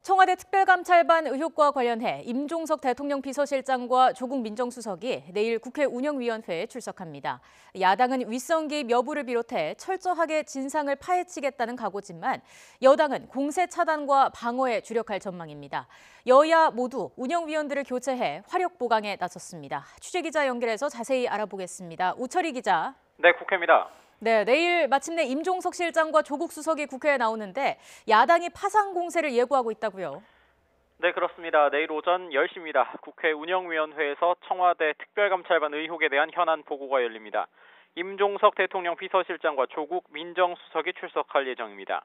청와대 특별감찰반 의혹과 관련해 임종석 대통령 비서실장과 조국 민정수석이 내일 국회 운영위원회에 출석합니다. 야당은 윗선 개입 여부를 비롯해 철저하게 진상을 파헤치겠다는 각오지만 여당은 공세 차단과 방어에 주력할 전망입니다. 여야 모두 운영위원들을 교체해 화력 보강에 나섰습니다. 취재기자 연결해서 자세히 알아보겠습니다. 우철희 기자. 네, 국회입니다. 네, 내일 마침내 임종석 실장과 조국 수석이 국회에 나오는데 야당이 파상 공세를 예고하고 있다고요. 네, 그렇습니다. 내일 오전 10시입니다. 국회 운영위원회에서 청와대 특별감찰반 의혹에 대한 현안 보고가 열립니다. 임종석 대통령 비서실장과 조국 민정수석이 출석할 예정입니다.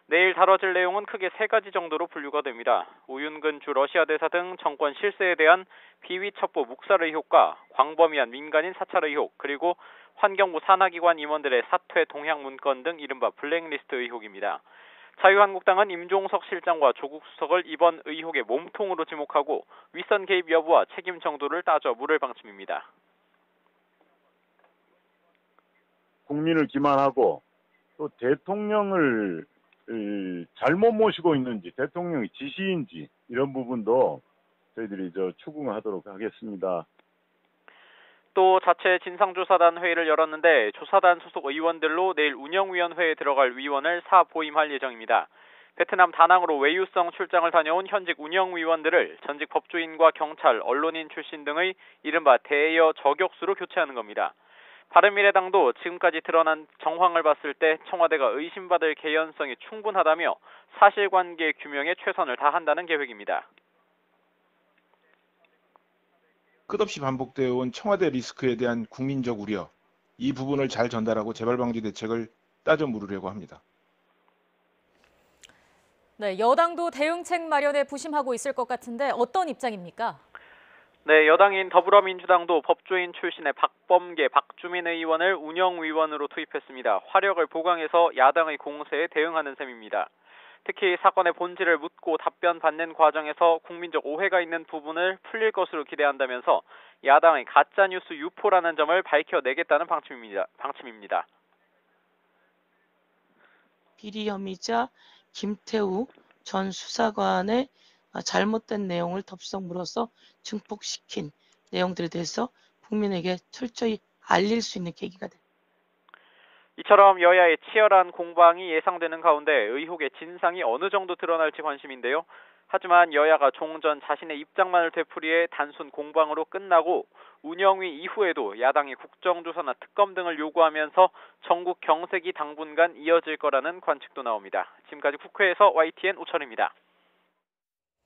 내일 다뤄질 내용은 크게 세 가지 정도로 분류가 됩니다. 오윤근 주 러시아 대사 등 정권 실세에 대한 비위 첩보 묵살 의혹과 광범위한 민간인 사찰 의혹, 그리고 환경부 산하기관 임원들의 사퇴 동향 문건 등 이른바 블랙리스트 의혹입니다. 자유한국당은 임종석 실장과 조국 수석을 이번 의혹의 몸통으로 지목하고 윗선 개입 여부와 책임 정도를 따져 물을 방침입니다. 국민을 기만하고 또 대통령을 잘못 모시고 있는지, 대통령의 지시인지 이런 부분도 저희들이 추궁하도록 하겠습니다. 또 자체 진상조사단 회의를 열었는데 조사단 소속 의원들로 내일 운영위원회에 들어갈 위원을 사보임할 예정입니다. 베트남 다낭으로 외유성 출장을 다녀온 현직 운영위원들을 전직 법조인과 경찰, 언론인 출신 등의 이른바 대여 저격수로 교체하는 겁니다. 바른미래당도 지금까지 드러난 정황을 봤을 때 청와대가 의심받을 개연성이 충분하다며 사실관계 규명에 최선을 다한다는 계획입니다. 끝없이 반복되어 온 청와대 리스크에 대한 국민적 우려, 이 부분을 잘 전달하고 재발방지 대책을 따져 물으려고 합니다. 네, 여당도 대응책 마련에 부심하고 있을 것 같은데 어떤 입장입니까? 네, 여당인 더불어민주당도 법조인 출신의 박범계, 박주민 의원을 운영위원으로 투입했습니다. 화력을 보강해서 야당의 공세에 대응하는 셈입니다. 특히 사건의 본질을 묻고 답변받는 과정에서 국민적 오해가 있는 부분을 풀릴 것으로 기대한다면서 야당의 가짜뉴스 유포라는 점을 밝혀내겠다는 방침입니다. 비리 혐의자 김태우 전 수사관의 잘못된 내용을 덥석 물어서 증폭시킨 내용들에 대해서 국민에게 철저히 알릴 수 있는 계기가 됩니다. 이처럼 여야의 치열한 공방이 예상되는 가운데 의혹의 진상이 어느 정도 드러날지 관심인데요. 하지만 여야가 종전 자신의 입장만을 되풀이해 단순 공방으로 끝나고 운영위 이후에도 야당이 국정조사나 특검 등을 요구하면서 전국 경색이 당분간 이어질 거라는 관측도 나옵니다. 지금까지 국회에서 YTN 우철입니다.